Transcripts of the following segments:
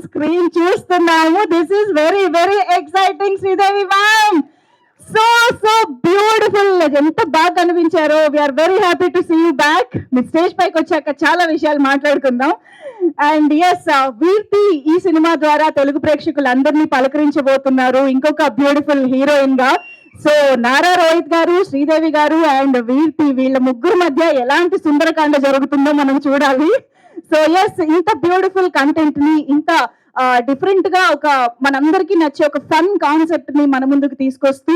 Screen చూస్తున్నాము. This is very very exciting Sridevi ma'am. So so beautiful. ఎంత బాగా కనిపించారో. We're very happy to see you back. మీ stage పైకి వచ్చాక చాలా విషయాలు మాట్లాడుకుందాం. అండ్ ఎస్, వీర్తి ఈ సినిమా ద్వారా తెలుగు ప్రేక్షకులందరినీ పలకరించబోతున్నారు ఇంకొక బ్యూటిఫుల్ హీరోయిన్ గా. సో నారా రోహిత్ గారు, శ్రీదేవి గారు అండ్ వీర్తి, వీళ్ళ ముగ్గురు మధ్య ఎలాంటి సుందరకాండ జరుగుతుందో మనం చూడాలి. సో ఎస్, ఇంత బ్యూటిఫుల్ కంటెంట్ ని, ఇంత డిఫరెంట్ గా ఒక మనందరికీ నచ్చే ఒక ఫన్ కాన్సెప్ట్ ని మన ముందుకు తీసుకొస్తూ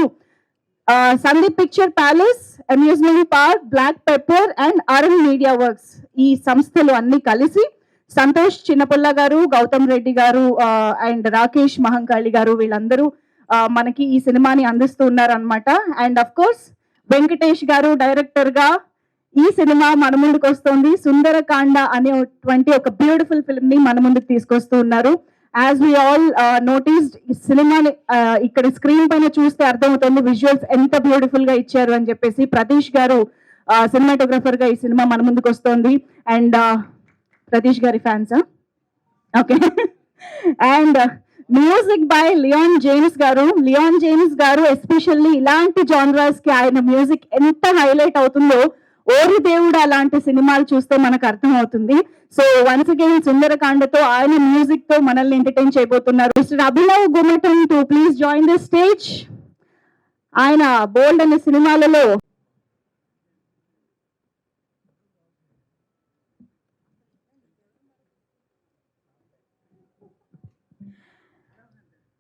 Sandeep picture palace, amusement park, black pepper and Arun media works, ఈ సంస్థలు అన్ని కలిసి సంతోష్ చిన్నపుల్ల గారు, గౌతమ్ రెడ్డి గారు అండ్ రాకేష్ మహంకాళి గారు, వీళ్ళందరూ మనకి ఈ సినిమాని అందిస్తూ ఉన్నారు అనమాట. అండ్ అఫ్ కోర్స్ వెంకటేష్ గారు డైరెక్టర్ గా ఈ సినిమా మన ముందుకు వస్తుంది. సుందరకాండ అనేటువంటి ఒక బ్యూటిఫుల్ ఫిల్మ్ ని మన ముందుకు తీసుకొస్తూ ఉన్నారు. యాజ్ వి ఆల్ నోటీస్డ్, ఈ సినిమాని ఇక్కడ స్క్రీన్ పైన చూస్తే అర్థమవుతుంది విజువల్స్ ఎంత బ్యూటిఫుల్ గా ఇచ్చారు అని చెప్పేసి. ప్రతీష్ గారు సినిమాటోగ్రఫర్ గా ఈ సినిమా మన ముందుకు వస్తుంది. అండ్ ప్రతీష్ గారి ఫ్యాన్సా? Okay. And music by Leon James గారు. లియాన్ జేమ్స్ గారు ఎస్పెషల్లీ ఇలాంటి జానరాస్ కి ఆయన మ్యూజిక్ ఎంత హైలైట్ అవుతుందో ఓరి దేవుడు అలాంటి సినిమాలు చూస్తే మనకు అర్థం అవుతుంది. సో వన్స్ అగైన్ సుందరకాండతో ఆయన మ్యూజిక్ తో మనల్ని ఎంటర్టైన్ చేయబోతున్నారు. Mister Abhinav Gummatan to please join the stage. ఆయన బోల్డ్ అనే సినిమాలలో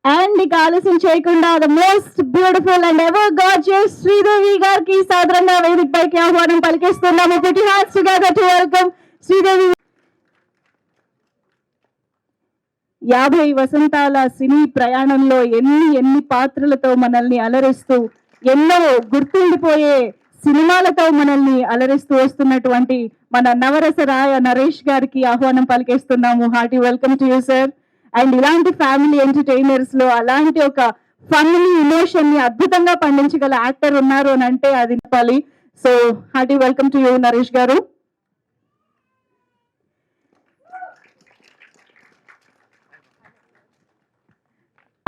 అండ్ ఇక ఆలస్యం చేయకుండా the most beautiful and ever gorgeous Sridevi గారికి సాధారణంగా వేదిక పైకి ఆహ్వానం పలికిస్తున్నాము. Put your hands together to welcome Sridevi. 50 వసంతాల సినీ ప్రయాణంలో ఎన్ని పాత్రలతో మనల్ని అలరిస్తూ, ఎన్నో గుర్తుండిపోయే సినిమాలతో మనల్ని అలరిస్తూ వస్తున్నటువంటి మన నవరస రాయ నరేష్ గారికి ఆహ్వానం పలికేస్తున్నాము. Hearty welcome to you sir. And ఇలాంటి ఫ్యామిలీ ఎంటర్టైనర్స్ లో అలాంటి ఒక ఫన్ ని ఇమోషన్ ని అద్భుతంగా పండించగల యాక్టర్ ఉన్నారు అని అంటే అది చెప్పాలి. So hearty welcome to you Naresh గారు.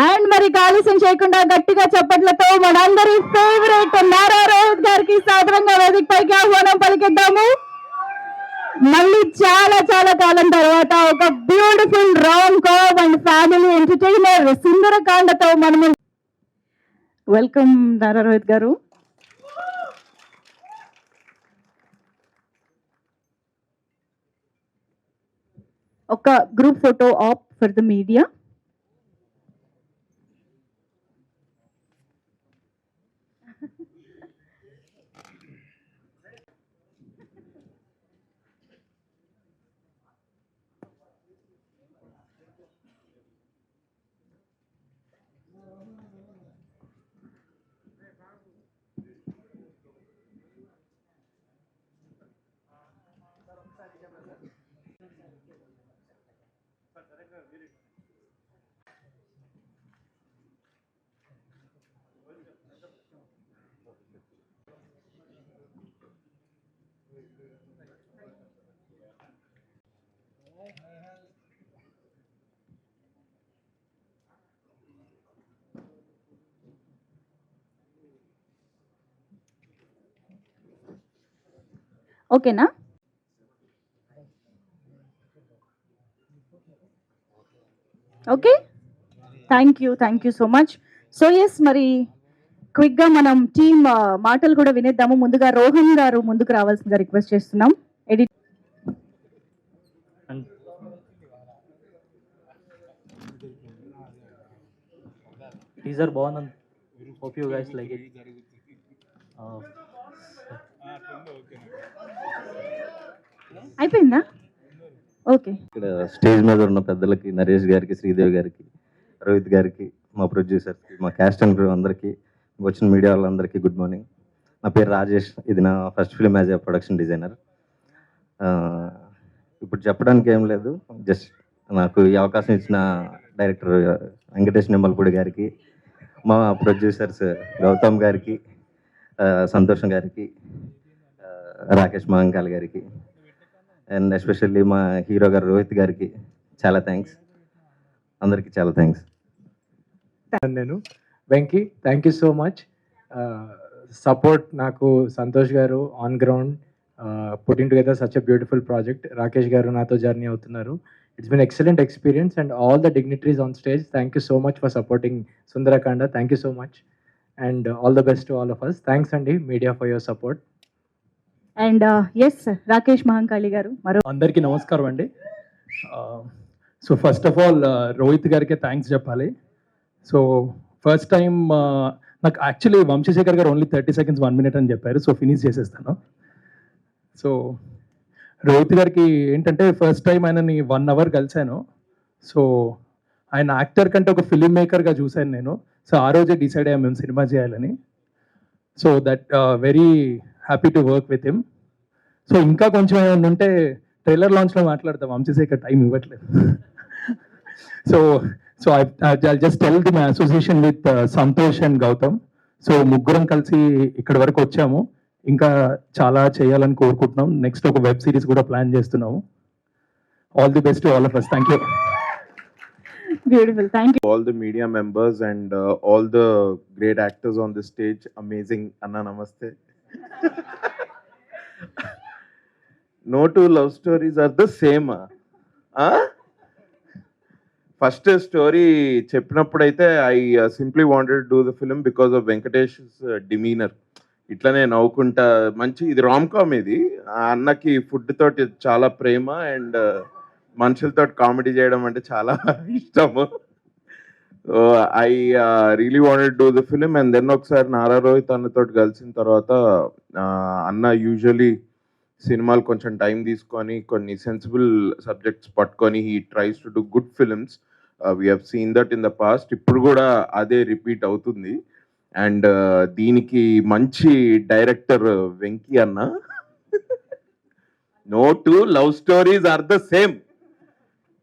అండ్ మరి ఆలస్యం చేయకుండా గట్టిగా చప్పట్లతో మనందరి ఫేవరెట్ నారా రోహిత్ గారికి సాదరంగా వేదిక పైకి ఆహ్వానం పలికిద్దాము. మళ్ళీ చాలా చాలా కాలం తర్వాత ఒక beautiful rom com and family entertainer సుందరకాండతో మనము వెల్కమ్ నారా రోహిత్ గారు. ఒక group photo op for the media. ఓకేనా? Okay, thank you so much. So yes, మరి క్విక్గా మనం టీమ్ మాటలు కూడా వినేద్దాము. ముందుగా రోహన్ గారు ముందుకు రావాల్సిందిగా రిక్వెస్ట్ చేస్తున్నాం. ఎడిట్ టీజర్ బాగుంది. Hope you guys like it. అయిపోయిందా? ఓకే. ఇక్కడ స్టేజ్ మీద ఉన్న పెద్దలకి, నరేష్ గారికి, శ్రీదేవి గారికి, రోహిత్ గారికి, మా ప్రొడ్యూసర్కి, మా క్యాస్ట్ అండ్ క్రూ అందరికీ, వచ్చిన మీడియా వాళ్ళందరికీ గుడ్ మార్నింగ్. నా పేరు రాజేష్. ఇది నా first film as a production designer. ఇప్పుడు చెప్పడానికి ఏం లేదు, జస్ట్ నాకు ఈ అవకాశం ఇచ్చిన డైరెక్టర్ వెంకటేష్ నిమ్మలపూడి గారికి, మా ప్రొడ్యూసర్స్ గౌతమ్ గారికి, సంతోషం గారికి, రాకేష్ మహంకాల్ గారికి, అండ్ ఎస్పెషల్లీ మా హీరో గారు రోహిత్ గారికి చాలా థ్యాంక్స్. అందరికీ చాలా థ్యాంక్స్. నేను Venky, thank you so much. Support నాకు Santosh garu on ground putting together such a beautiful project. Rakesh garu నాతో జర్నీ అవుతున్నారు. It's been excellent experience and all the dignitaries on stage, thank you so much for supporting Sundarakanda. Thank you so much and all the best to all of us. Thanks అండి media for your support. And yes, Rakesh Mahankali garu. మరో అందరికీ నమస్కారం అండి. So first of all Rohit గారికి thanks చెప్పాలి. So first time నాకు actually Vamsi Shekar గారు only 30 seconds 1 minute అని చెప్పారు. సో ఫినిష్ చేసేస్తాను. సో రోహిత్ గారికి ఏంటంటే ఫస్ట్ టైం ఆయనని 1 hour కలిశాను. సో ఆయన యాక్టర్ కంటే ఒక ఫిలిం మేకర్గా చూశాను నేను. సో ఆ రోజే డిసైడ్ అయ్యాము మేము సినిమా చేయాలని. So that very happy to work with him. So ఇంకా కొంచెం ఏమైనా ఉంటే ట్రైలర్ లాంచ్లో మాట్లాడతాం, వంశశేఖర్ టైం ఇవ్వట్లేదు. So I just tell the my association with Santosh and Gautam. So ముగ్గురం కలిసి ఇక్కడి వరకు వచ్చాము. ఇంకా చాలా చేయాలని కోరుకుంటున్నాం. నెక్స్ట్ ఒక వెబ్ సిరీస్ కూడా ప్లాన్ చేస్తున్నాము. All the best to all of us. Thank you. Beautiful, thank you. All the media members and all the great actors on the stage. Amazing. Anna, namaste. No two love stories are the same. First story చెప్పినప్పుడైతే I simply wanted to do the film because of Venkatesh demeanour. ఇట్లనే నవ్వుకుంటా మంచి, ఇది rom com. ఇది ఆ అన్నకి food తోటి చాలా ప్రేమ అండ్ మనుషులతో కామెడీ చేయడం అంటే చాలా ఇష్టము. So I really wanted do the film. And then ఒకసారి నారా రోహిత్ అన్నతో కలిసిన తర్వాత అన్న యూజువలీ సినిమాలు కొంచెం టైం తీసుకొని కొన్ని సెన్సిబుల్ సబ్జెక్ట్స్ పట్టుకొని he tries to do good films. We have seen that in the past. ఇప్పుడు కూడా అదే రిపీట్ అవుతుంది. అండ్ దీనికి మంచి డైరెక్టర్ వెంకీ అన్న. No two love stories are the same.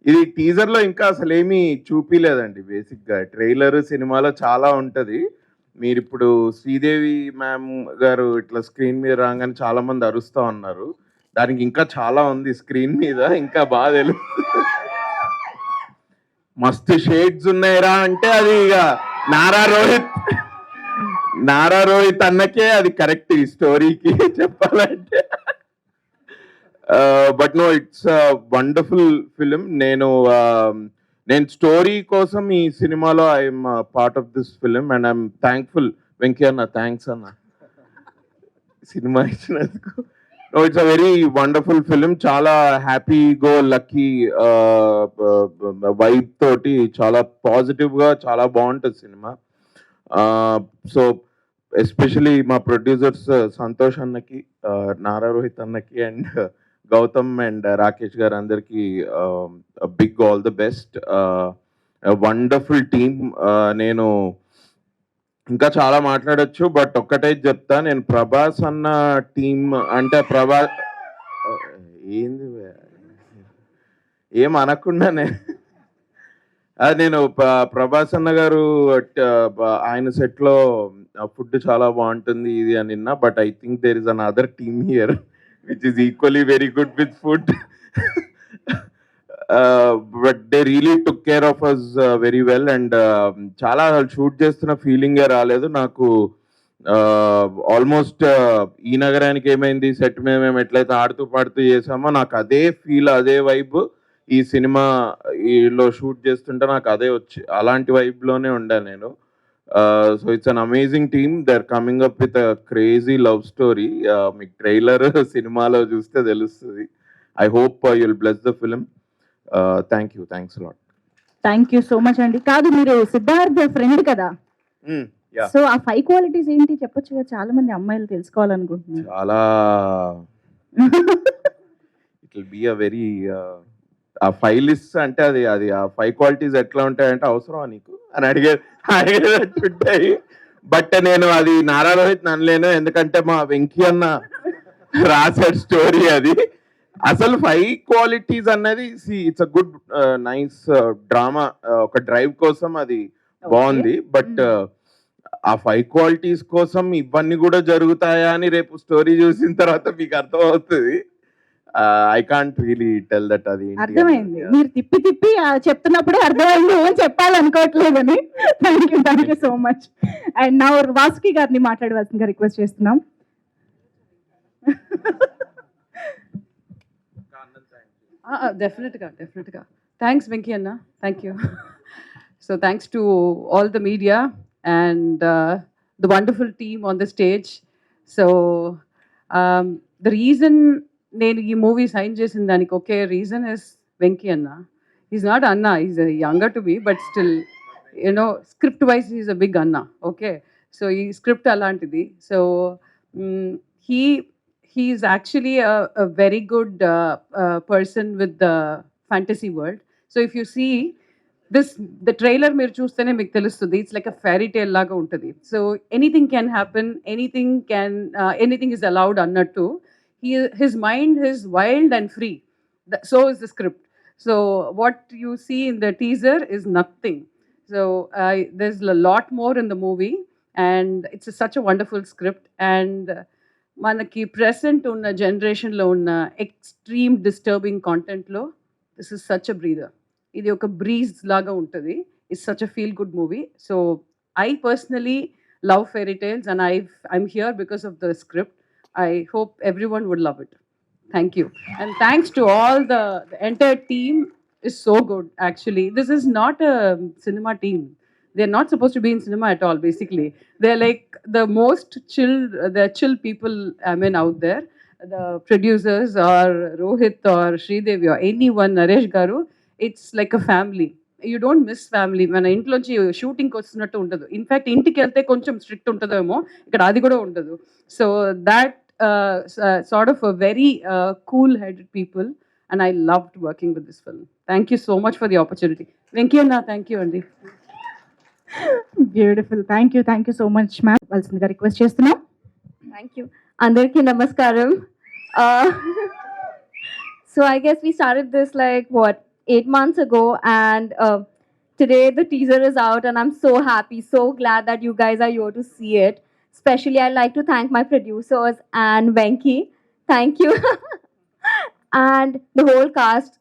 ఇది టీజర్ లో ఇంకా అసలు ఏమీ చూపిలేదండి. బేసిక్ గా ట్రైలర్ సినిమాలో చాలా ఉంటది. మీరు ఇప్పుడు శ్రీదేవి మ్యామ్ గారు ఇట్లా స్క్రీన్ మీద రాగానే చాలా మంది అరుస్తా ఉన్నారు. దానికి ఇంకా చాలా ఉంది స్క్రీన్ మీద, ఇంకా బాగా తెలుసు. మస్తు షేడ్స్ ఉన్నాయిరా అంటే అది ఇక నారా రోహిత్ అన్నకే అది కరెక్ట్ ఈ స్టోరీకి చెప్పాలంటే. But no, it's wonderful film. నేను స్టోరీ కోసం ఈ సినిమాలో I'm part of this film and I'm thankful. Venky అన్న, థ్యాంక్స్ అన్న సినిమా ఇచ్చినందుకు. It's a very wonderful film. చాలా హ్యాపీ గో లక్కీ వైబ్ తోటి చాలా పాజిటివ్ గా చాలా బాగుంటుంది సినిమా. సో ఎస్పెషలీ మా ప్రొడ్యూసర్స్ సంతోష్ అన్నకి, నారా రోహిత్ అన్నకి అండ్ గౌతమ్ అండ్ రాకేష్ గారు అందరికి big all the best. Wonderful team. నేను ఇంకా చాలా మాట్లాడొచ్చు, బట్ ఒక్కటే చెప్తా. నేను ప్రభాస్ అన్న టీమ్ అంటే ఏంది ఏం అనకుండానే అది నేను ప్రభాస్ అన్న గారు ఆయన సెట్ లో ఫుడ్ చాలా బాగుంటుంది ఇది అని విన్నా. But I think there is another team here which is equally very good with food. But they really took care of us very well and చాలా షూట్ చేస్తున్న ఫీలింగే రాలేదు నాకు. ఆల్మోస్ట్ ఈ నగరానికి ఏమైంది సెట్ మేము ఎట్లయితే ఆడుతూ పాడుతూ చేసామో నాకు అదే ఫీల్, అదే వైబ్ ఈ సినిమా లో షూట్ చేస్తుంటే నాకు అదే వచ్చి అలాంటి వైబ్లోనే ఉండా నేను. So it's an amazing team. They are coming up with a crazy love story. మీకు ట్రైలర్ సినిమాలో చూస్తే తెలుస్తుంది. I hope you'll bless the film. Thanks lot. Thank you so much అండి. కాదు, మీరు సిద్ధార్థ్ ఫ్రెండ్ కదా, సో ఆ 5 క్వాలిటీస్ ఏంటి చెప్పొచ్చు కదా, చాలా మంది అమ్మాయిలు తెలుసుకోవాలనుకుంటున్నారు. చాలా it will be a very ఆ 5 లిస్ట్ అంటే అది ఆ 5 క్వాలిటీస్ ఎట్లా ఉంటాయంటే అవసరమా నీకు అని అడిగేటట్టుంటాయి. బట్ నేను అది నారా రోహిత్ అనలేను, ఎందుకంటే మా వెంకీ అన్న రాసాడు స్టోరీ అది. అసలు 5 క్వాలిటీస్ అన్నది it's a good nice drama, ఒక డ్రైవ్ కోసం అది బాగుంది. బట్ ఆ 5 క్వాలిటీస్ కోసం ఇవన్నీ కూడా జరుగుతాయా అని రేపు స్టోరీ చూసిన తర్వాత మీకు అర్థం అవుతుంది. I can't really tell that. అది అర్థమైంది, మీరు తిప్పి చెప్తున్నప్పుడే అర్థమైంది, ఏం చెప్పాలనుకోవట్లేదని. Thank you so much. And నా వాసుకి గారిని మాట్లాడవలసిందిగా రిక్వెస్ట్ చేస్తున్నాం. డెఫినెట్గా థ్యాంక్స్ వెంకీ అన్న, thank you. So thanks to all the media and the wonderful team on the stage. So the reason నేను ఈ మూవీ సైన్ చేసిన దానికి ఒకే రీజన్ ఇస్ వెంకీ అన్న. ఈజ్ నాట్ అన్న, is younger to me, but still script wise is a big అన్న. Okay, so ఈ script అలాంటిది. So he is actually a very good person with the fantasy world. So if you see the trailer మీరు చూస్తేనే మీకు తెలుస్తుంది, it's like a fairy tale లాగా ఉంటుంది. So anything can happen, anything is allowed అన్నట్టు. his mind is wild and free. So is the script. So what you see in the teaser is nothing. So there's a lot more in the movie and it's such a wonderful script. And manaki present unna generation lo unna extreme disturbing content lo this is such a breather. ఇది ఒక breeze లాగా ఉంటుంది. It's such a feel good movie. So I personally love fairy tales and I'm here because of the script. I hope everyone would love it. Thank you. And thanks to all the entire team is so good actually. This is not a cinema team. They're not supposed to be in cinema at all basically. They're like the most chill people out there. The producers or Rohit or Sridevi or anyone, Naresh Garu, it's like a family. You don't miss family. మన ఇంట్లోంచి షూటింగ్కి వస్తున్నట్టు ఉండదు. In fact ఇంటికి వెళ్తే కొంచెం strict ఉంటుందేమో, ఇక్కడ అది కూడా ఉండదు. So that sort of very cool headed people and I loved working with this film. Thank you so much for the opportunity. Venki Anna, thank you Andy. Beautiful. Thank you so much ma'am. వలసిందిగా request చేస్తున్నాం. Thank you. అందరికీ నమస్కారం. So I guess we started this like 8 months ago, and today the teaser is out, and I'm so happy, so glad that you guys are here to see it. Especially, I'd like to thank my producers and Venki. Thank you. And the whole cast.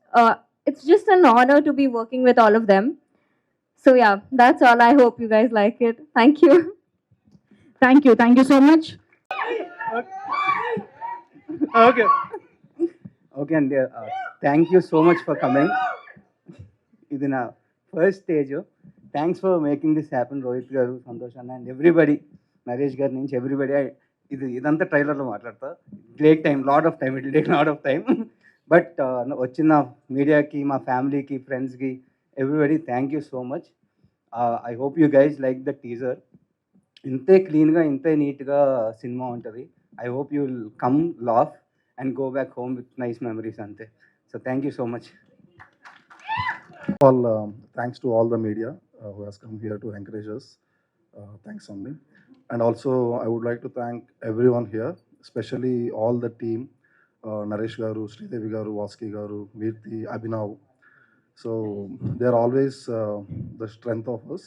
It's just an honor to be working with all of them. So, yeah, that's all. I hope you guys like it. Thank you. Thank you so much. Okay. Okay, and thank you so much for coming. ఇది నా first stage. Thanks for making this happen, Rohit గారు, సంతోష్ అన్న and everybody, Naresh గారి నుంచి everybody. ఇదంతా ట్రైలర్లో మాట్లాడతా. Take time, lot of time, it will take lot of time. But వచ్చిన మీడియాకి, మా ఫ్యామిలీకి, ఫ్రెండ్స్కి, everybody thank you so much. I hope you guys like the teaser. ఇంతే క్లీన్గా, ఇంతే నీట్గా సినిమా ఉంటుంది. I hope you will come laugh and go back home with nice memories ante. So thank you so much. All thanks to all the media who has come here to encourage us. Thanks only. And also I would like to thank everyone here, especially all the team, Naresh garu, Sridevi garu, Vaski garu, Veerti, Abhinav. So they are always the strength of us.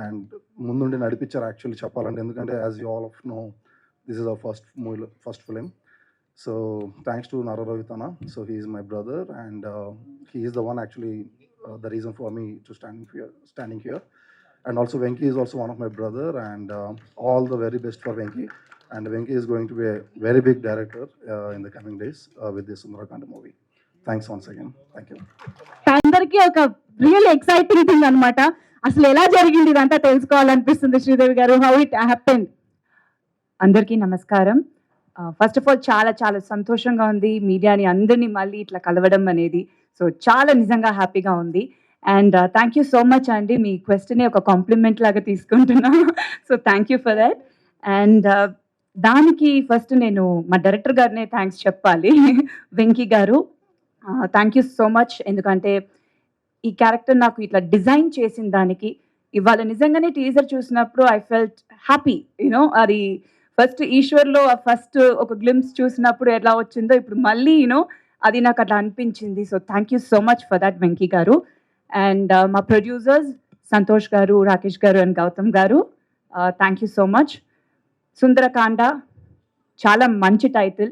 And mundundi nadipichar actually cheppalante, endukante as you all of know, this is our first film. So thanks to Nara Ravitana. So he is my brother, and he is the one actually the reason for me to standing here. And also Venki is also one of my brother, and all the very best for Venki. And Venki is going to be a very big director in the coming days with this Sundarakanda movie. Thanks once again. Thank you. అందరికీ ఒక real exciting thing అన్నమాట. అసలు ఎలా జరిగింది ఇదంతా తెలుసుకోవాలనిపిస్తుంది. శ్రీదేవి గారు, how it happened? అందరికీ నమస్కారం. ఫస్ట్ ఆఫ్ ఆల్ చాలా చాలా సంతోషంగా ఉంది మీడియాని అందరినీ మళ్ళీ ఇట్లా కలవడం అనేది. సో చాలా నిజంగా హ్యాపీగా ఉంది. And thank you so much అండి, మీ క్వశ్చనే ఒక కాంప్లిమెంట్ లాగా తీసుకుంటున్నాను. So thank you for that. And దానికి ఫస్ట్ నేను మా డైరెక్టర్ గారినే థ్యాంక్స్ చెప్పాలి, వెంకీ గారు. Thank you so much. ఎందుకంటే ఈ క్యారెక్టర్ నాకు ఇట్లా డిజైన్ చేసిన దానికి ఇవాళ నిజంగానే టీజర్ చూసినప్పుడు ఐ ఫెల్ట్ హ్యాపీ. యూనో అది ఫస్ట్ ఈశ్వర్లో ఫస్ట్ ఒక గ్లిమ్స్ చూసినప్పుడు ఎలా వచ్చిందో ఇప్పుడు మళ్ళీ అది నాకు అట్లా అనిపించింది. So thank you so much for that Venky గారు. అండ్ మా ప్రొడ్యూసర్స్ సంతోష్ గారు, రాకేష్ గారు అండ్ గౌతమ్ గారు, thank you so much. Sundarakanda చాలా మంచి టైటిల్.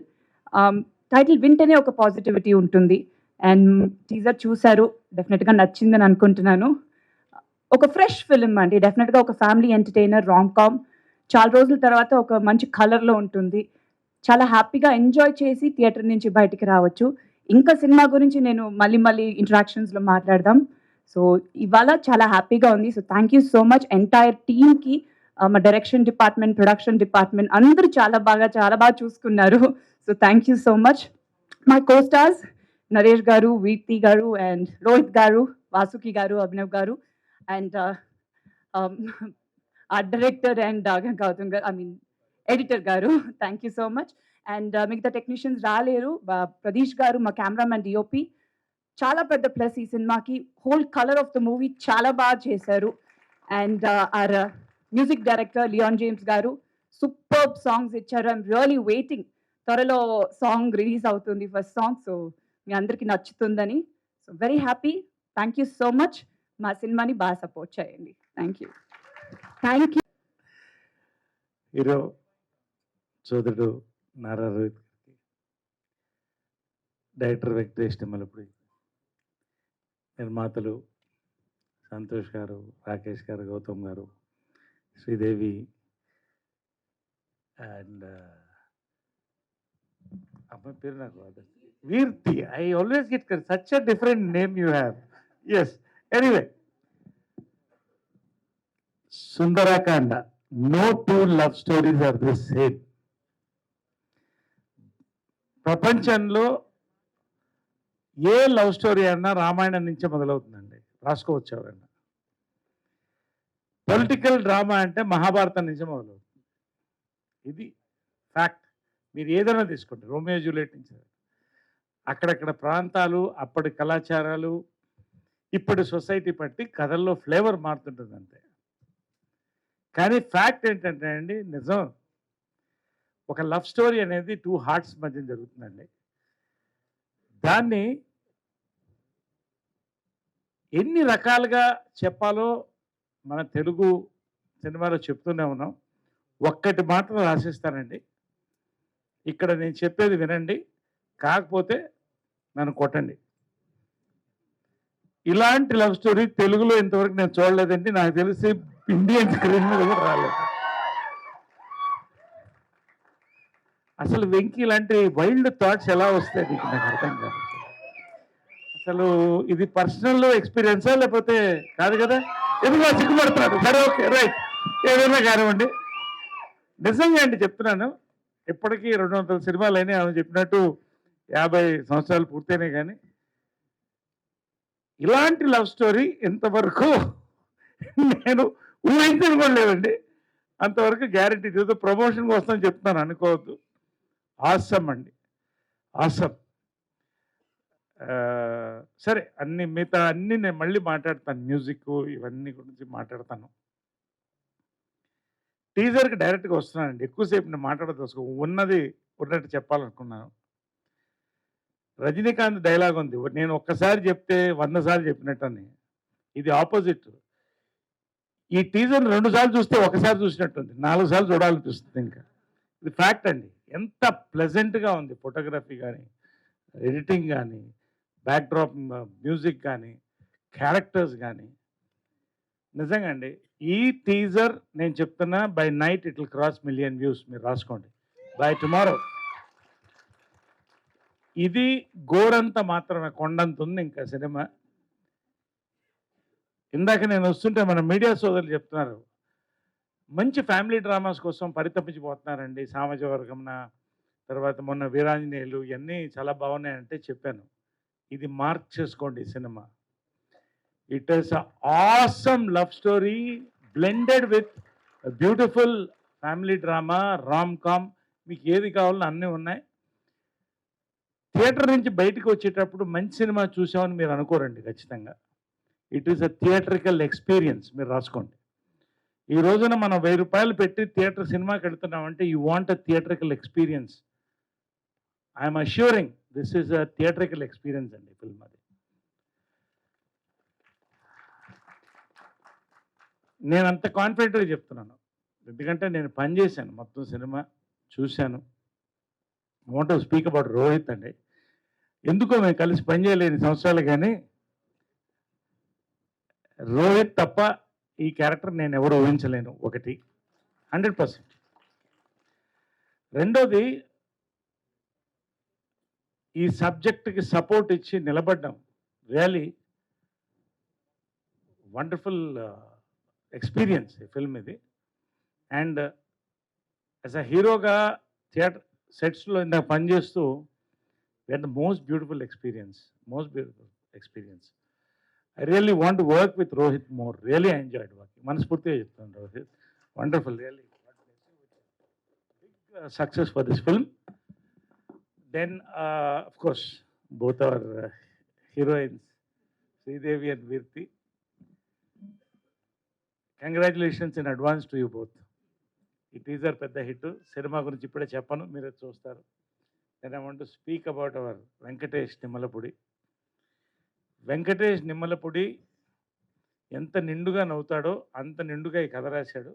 టైటిల్ వింటేనే ఒక పాజిటివిటీ ఉంటుంది. అండ్ టీజర్ చూశారు, డెఫినెట్గా నచ్చిందని అనుకుంటున్నాను. ఒక ఫ్రెష్ ఫిలిం అండి, డెఫినెట్గా ఒక ఫ్యామిలీ ఎంటర్టైనర్, రామ్ కామ్. చాలా రోజుల తర్వాత ఒక మంచి కలర్లో ఉంటుంది. చాలా హ్యాపీగా ఎంజాయ్ చేసి థియేటర్ నుంచి బయటికి రావచ్చు. ఇంకా సినిమా గురించి నేను మళ్ళీ ఇంటరాక్షన్స్లో మాట్లాడదాం. సో ఇవాళ చాలా హ్యాపీగా ఉంది. So thank you so much entire టీమ్కి. మా డైరెక్షన్ డిపార్ట్మెంట్, ప్రొడక్షన్ డిపార్ట్మెంట్ అందరూ చాలా బాగా చూసుకున్నారు. So thank you so much. My co stars Naresh గారు, వీర్తి గారు అండ్ రోహిత్ గారు, వాసుకి గారు, అభినవ్ గారు and art director and Gautam గారు, ఎడిటర్ గారు, thank you so much. And మిగతా టెక్నీషియన్స్ రాలేరు. ప్రదీష్ గారు మా కెమెరామెన్, డిఓపి, చాలా పెద్ద ప్లస్ ఈ సినిమాకి. Whole colour of the movie చాలా బాగా చేశారు. And our music director Leon James గారు సూపర్బ్ సాంగ్స్ ఇచ్చారు. ఐఎమ్ రియలీ వెయిటింగ్, త్వరలో సాంగ్ రిలీజ్ అవుతుంది, ఫస్ట్ సాంగ్. సో మీ అందరికీ నచ్చుతుందని. So very happy. Thank you so much. మా సినిమాని బాగా సపోర్ట్ చేయండి. Thank you. Thank you. Hero సోదరుడు నారా రోహిత్ గారికి, డైరెక్టర్ వెంకటేష్ నిమ్మలపూడి, నిర్మాతలు సంతోష్ గారు, రాకేష్ గారు, గౌతమ్ గారు, శ్రీదేవి అండ్ అమ్మాయి పేరు నాకు Veerthi. I always get such a different name you have. Yes, anyway, Sundarakanda. No two love stories are the same. ప్రపంచంలో ఏ లవ్ స్టోరీ అన్నా రామాయణం నుంచే మొదలవుతుందండి, రాసుకోవచ్చు ఎవరన్నా. పొలిటికల్ డ్రామా అంటే మహాభారతం నుంచే మొదలవుతుంది. ఇది ఫ్యాక్ట్. మీరు ఏదైనా తీసుకోండి, రోమియో జూలియట్ నుంచి అక్కడక్కడ ప్రాంతాలు, అప్పటి కళాచారాలు, ఇప్పటి సొసైటీ బట్టి కథల్లో ఫ్లేవర్ మారుతుంటుంది అంతే. కానీ ఫ్యాక్ట్ ఏంటంటే అండి, నిజం, ఒక లవ్ స్టోరీ అనేది టూ హార్ట్స్ మధ్య జరుగుతుందండి. దాన్ని ఎన్ని రకాలుగా చెప్పాలో మన తెలుగు సినిమాలో చెప్తూనే ఉన్నాం. ఒక్కటి మాత్రం రాసిస్తానండి, ఇక్కడ నేను చెప్పేది వినండి, కాకపోతే నన్ను కొట్టండి. ఇలాంటి లవ్ స్టోరీ తెలుగులో ఇంతవరకు నేను చూడలేదండి. నాకు తెలిసి ఇండియన్ స్క్రీన్ మీద కూడా రాలేదు. అసలు వెంకీ ఇలాంటి వైల్డ్ థాట్స్ ఎలా వస్తాయి నీకు, నాకు అర్థం కాదు. అసలు ఇది పర్సనల్ ఎక్స్పీరియన్సా లేకపోతే కాదు కదా? ఎందుకు సిగ్గుపడుతున్నాడు? సరే, ఓకే, రైట్, ఏదైనా కానివ్వండి. నిజంగా అండి చెప్తున్నాను, ఇప్పటికీ 200 సినిమాలు అయినాయి. ఆమె చెప్పినట్టు 50 సంవత్సరాలు పూర్తయినాయి, కానీ ఇలాంటి లవ్ స్టోరీ ఇంతవరకు నేను ఊహించను కూడా లేదండి. అంతవరకు గ్యారంటీ ఏదో ప్రమోషన్ కోసం చెప్తున్నాను అనుకోవద్దు. ఆసమ్ అండి, ఆసమ్. సరే, మిగతా అన్నీ నేను మళ్ళీ మాట్లాడతాను, మ్యూజిక్ ఇవన్నీ గురించి మాట్లాడతాను. టీజర్కి డైరెక్ట్గా వస్తున్నానండి, ఎక్కువసేపు నేను మాట్లాడదలుచుకో, ఉన్నది ఉన్నట్టు చెప్పాలనుకున్నాను. రజనీకాంత్ డైలాగ్ ఉంది, నేను ఒక్కసారి చెప్తే 100 సార్లు చెప్పినట్టు అని. ఇది ఆపోజిట్. ఈ టీజర్ 2 సార్లు చూస్తే ఒకసారి చూసినట్టుంది, 4 సార్లు చూడాలనిపిస్తుంది. ఇంకా ఇది ఫ్యాక్ట్ అండి. ఎంత ప్లెజెంట్గా ఉంది ఫోటోగ్రఫీ కానీ, ఎడిటింగ్ కానీ, బ్యాక్డ్రాప్ మ్యూజిక్ కానీ, క్యారెక్టర్స్ కానీ. నిజంగా అండి, ఈ టీజర్ నేను చెప్తున్నా, by night it will cross 1 million views. మీరు రాసుకోండి, బై టుమారో. ఇది గోరంత మాత్రమే, కొండంత ఉంది ఇంకా సినిమా. ఇందాక నేను వస్తుంటే మన మీడియా సోదరులు చెప్తున్నారు, మంచి ఫ్యామిలీ డ్రామాస్ కోసం పరితపించిపోతున్నారండి. సామాజిక వర్గంన, తర్వాత మొన్న వీరాంజనేయులు, ఇవన్నీ చాలా బాగున్నాయంటే చెప్పాను. ఇది మార్క్ చేసుకోండి cinema. It is awesome love story blended with beautiful family drama, rom com. మీకు ఏది కావాలో అన్నీ ఉన్నాయి. థియేటర్ నుంచి బయటకు వచ్చేటప్పుడు మంచి సినిమా చూసామని మీరు అనుకోరండి ఖచ్చితంగా. It is a theatrical experience. మీరు రాసుకోండి. ఈ రోజున మనం 1000 రూపాయలు పెట్టి థియేటర్ సినిమాకి వెళ్తున్నామంటే you want a theatrical experience. I'm assuring this is a theatrical experience అండి ఫిల్మ్. అది నేను అంత కాన్ఫిడెంట్గా చెప్తున్నాను, ఎందుకంటే నేను పనిచేశాను, మొత్తం సినిమా చూశాను. I want to speak about Rohit అండి. ఎందుకో మేము కలిసి పనిచేయలేని సంవత్సరాలు, కానీ రోహిత్ తప్ప ఈ క్యారెక్టర్ నేను ఎవరు ఊహించలేను. ఒకటి 100%. రెండోది, ఈ సబ్జెక్ట్కి సపోర్ట్ ఇచ్చి నిలబడ్డాం. రియలీ వండర్ఫుల్ ఎక్స్పీరియన్స్ ఈ ఫిల్మ్ ఇది. అండ్ యాజ్ అ హీరోగా థియేటర్ సెట్స్లో ఇందాక పనిచేస్తూ we had the most beautiful experience. I really want to work with Rohit more. Really I enjoyed working. మనస్ఫూర్తిగా చెప్తాను, Rohit, wonderful, really. Big success for this film. Then of course both our heroines, Sridevi and Virti. Congratulations in advance to you both. ఈ teaser పెద్ద hit. Cinema గురించి ఇప్పుడే చెప్పను, మీరే చూస్తారు. Then I want to speak about our Venkatesh Nimmalapudi. Venkatesh Nimmalapudi ఎంత నిండుగా నవ్వుతాడో అంత నిండుగా ఈ కథ రాశాడు,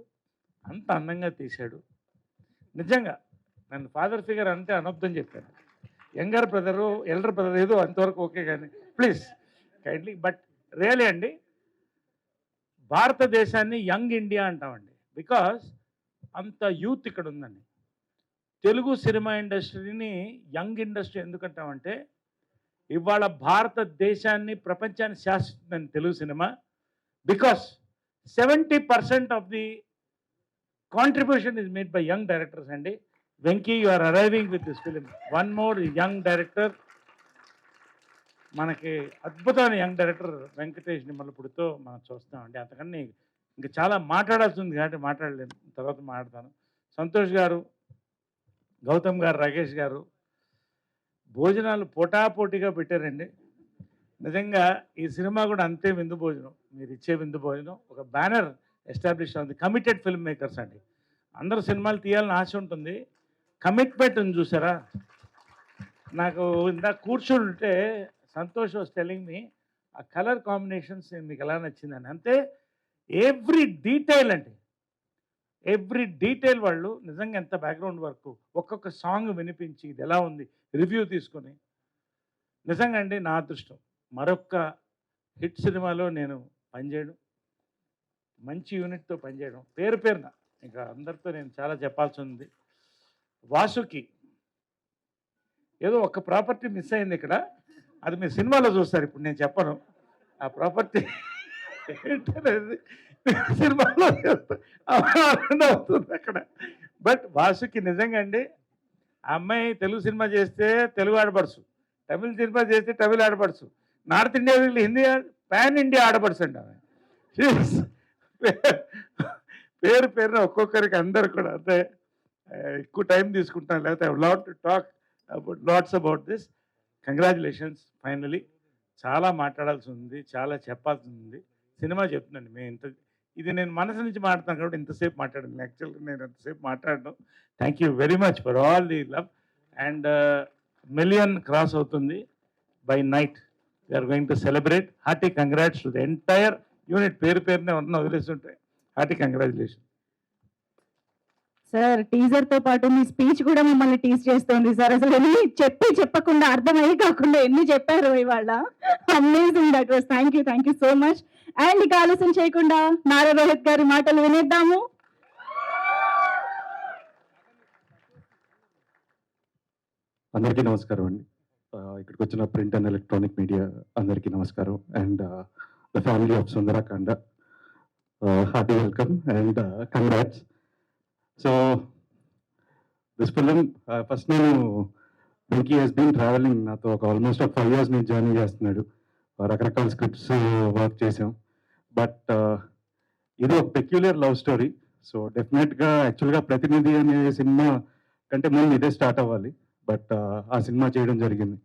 అంత అందంగా తీశాడు. నిజంగా నన్ను ఫాదర్ ఫిగర్ అంటే అనొద్దని చెప్పాను. యంగర్ బ్రదరు, ఎల్డర్ బ్రదర్ ఏదో అంతవరకు ఓకే, కానీ ప్లీజ్ కైండ్లీ. బట్ రియలీ అండి, భారతదేశాన్ని యంగ్ ఇండియా అంటామండి, బికాస్ అంత యూత్ ఇక్కడ ఉందండి. తెలుగు సినిమా ఇండస్ట్రీని యంగ్ ఇండస్ట్రీ ఎందుకంటామంటే, ఇవాళ భారతదేశాన్ని ప్రపంచాన్ని శాసిస్తుందని Telugu cinema. Because 70% of the contribution is made by young directors అండి. Venky, you are arriving with this film. One more young director, మనకి అద్భుతమైన యంగ్ డైరెక్టర్ వెంకటేష్ నిమ్మలపూడితో మనం చూస్తామండి. అంతకన్నా ఇంకా చాలా మాట్లాడాల్సి ఉంది కాబట్టి మాట్లాడలేను, తర్వాత మాట్లాడతాను. సంతోష్ గారు, గౌతమ్ గారు, రాకేష్ గారు భోజనాలు పోటాపోటీగా పెట్టారండి. నిజంగా ఈ సినిమా కూడా అంతే విందు భోజనం, మీరు ఇచ్చే విందు భోజనం. ఒక బ్యానర్ ఎస్టాబ్లిష్ అవుతుంది, కమిటెడ్ ఫిల్మ్ మేకర్స్ అండి. అందరూ సినిమాలు తీయాలని ఆశ ఉంటుంది, కమిట్మెంట్ ఉంది చూసారా. నాకు ఇందాక కూర్చుంటే సంతోష్ వాస్ టెల్లింగ్ మీ, ఆ కలర్ కాంబినేషన్స్ మీకు ఎలా నచ్చిందని. అంతే ఎవ్రీ డీటెయిల్ అండి, ఎవ్రీ డీటెయిల్ వాళ్ళు నిజంగా ఎంత బ్యాక్గ్రౌండ్ వర్క్, ఒక్కొక్క సాంగ్ వినిపించి ఇది ఎలా ఉంది రివ్యూ తీసుకొని, నిజంగా అండి నా అదృష్టం మరొక్క హిట్ సినిమాలో నేను పనిచేయడం, మంచి యూనిట్తో పనిచేయడం, పేరు పేరున ఇంకా అందరితో నేను చాలా చెప్పాల్సి ఉంది. వాసుకి ఏదో ఒక ప్రాపర్టీ మిస్ అయింది ఇక్కడ, అది మీ సినిమాలో చూస్తారు, ఇప్పుడు నేను చెప్పను ఆ ప్రాపర్టీ ఏంటనేది సినిమాలో అవుతుంది అక్కడ. బట్ వాసుకి నిజంగా అండి ఆ అమ్మాయి తెలుగు సినిమా చేస్తే తెలుగు ఆడపడుచు, తమిళ సినిమా చేస్తే తమిళ ఆడపడుచు, నార్త్ ఇండియా వెళ్ళి హిందీ పాన్ ఇండియా ఆడపడుచు అండి ఆమె. పేరు పేరున ఒక్కొక్కరికి అందరు కూడా అంతే ఎక్కువ టైం తీసుకుంటాను, లేకపోతే I lot to talk about LADS about this. Congratulations finally. చాలా మాట్లాడాల్సి ఉంది, చాలా చెప్పాల్సి ఉంది. సినిమా చెప్తున్నాను మేము ఇంత ఇది నేను మనసు నుంచి మాట్లాడుతాను కాబట్టి ఇంతసేపు మాట్లాడాను, యాక్చువల్గా నేను ఎంతసేపు మాట్లాడను. Thank you very much for all the love. And million cross అవుతుంది by night. We're going to celebrate. Hearty congrats to the entire unit. పేరు పేరునే ఉన్న వదిలేస్తుంటాయి. Hearty congratulation. సార్ టీజర్ తో పాటు మీ స్పీచ్ కూడా మిమ్మల్ని టీజ్ చేస్తుంది సార్. అసలు ఎన్ని చెప్పకుండా అర్థమయ్యి కాకుండా ఎన్ని చెప్పారు ఇవాళ. Amazing, that was. Thank you so much. And ఇక ఆలస్యం చేయకుండా నారా రోహిత్ గారి మాటలు వినేద్దాము. అందరికీ నమస్కారం అండి. ఇక్కడికి వచ్చిన ప్రింట్ అండ్ ఎలక్ట్రానిక్ మీడియా అందరికీ నమస్కారం. And the family of Sundarakanda, hearty welcome and congrats. So this film first నేను వెంకీ హెస్ బీన్ ట్రావెలింగ్ నాతో ఒక ఆల్మోస్ట్ ఒక 5 years నుంచి జర్నీ చేస్తున్నాడు. రకరకాల స్క్రిప్ట్స్ వర్క్ చేసాం. బట్ ఇది ఒక పెక్యులర్ లవ్ స్టోరీ. సో డెఫినెట్గా యాక్చువల్గా ప్రతినిధి అనే సినిమా కంటే ముందు ఇదే స్టార్ట్ అవ్వాలి. బట్ ఆ సినిమా చేయడం జరిగింది.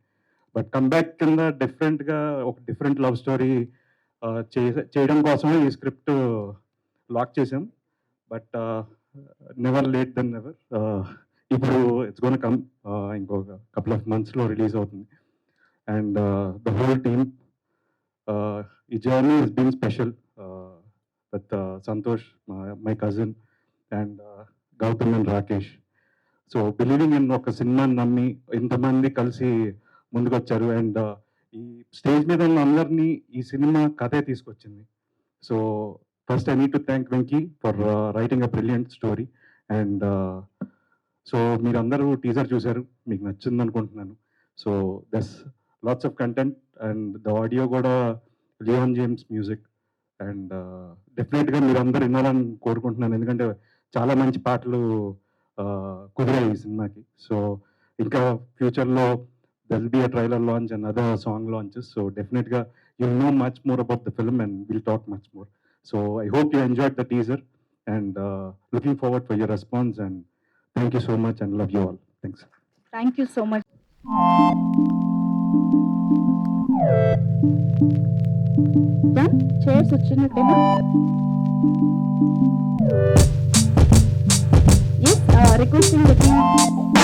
బట్ కంబ్యాక్ కింద డిఫరెంట్గా ఒక డిఫరెంట్ లవ్ స్టోరీ చేయడం కోసమే ఈ స్క్రిప్ట్ లాక్ చేసాం. But never late then never. ఇప్పుడు ఇట్స్ గోన్ కమ్ ఇంకొక కపుల్ ఆఫ్ మంత్స్లో రిలీజ్ అవుతుంది. అండ్ ద హోల్ టీమ్, ఈ journey is been special with Santosh, my cousin, and Gautam and Rakesh. So believing in ఒక సినిమాని నమ్మి ఇంతమంది కలిసి ముందుకొచ్చారు. అండ్ ఈ స్టేజ్ మీద ఉన్న అందరినీ ఈ సినిమా కథే తీసుకొచ్చింది. So first I need to thank Venky for writing a brilliant story. And so మీరందరూ టీజర్ చూశారు, మీకు నచ్చింది అనుకుంటున్నాను. So thus lots of content and the audio కూడా లియోన్ జేమ్స్ మ్యూజిక్. అండ్ డెఫినెట్గా మీరందరూ వినాలని కోరుకుంటున్నాను, ఎందుకంటే చాలా మంచి పాటలు కుదిరాయి ఈ సినిమాకి. సో ఇంకా ఫ్యూచర్లో there'll be a trailer launch and other song launches. So డెఫినెట్గా you'll know much more about the film and we'll talk much more. So I hope you enjoyed the teaser and looking forward for your response, and thank you so much and love you all. Thanks. Thank you so much. Chairs వచ్చినట్టేనా? Yes, requesting the team.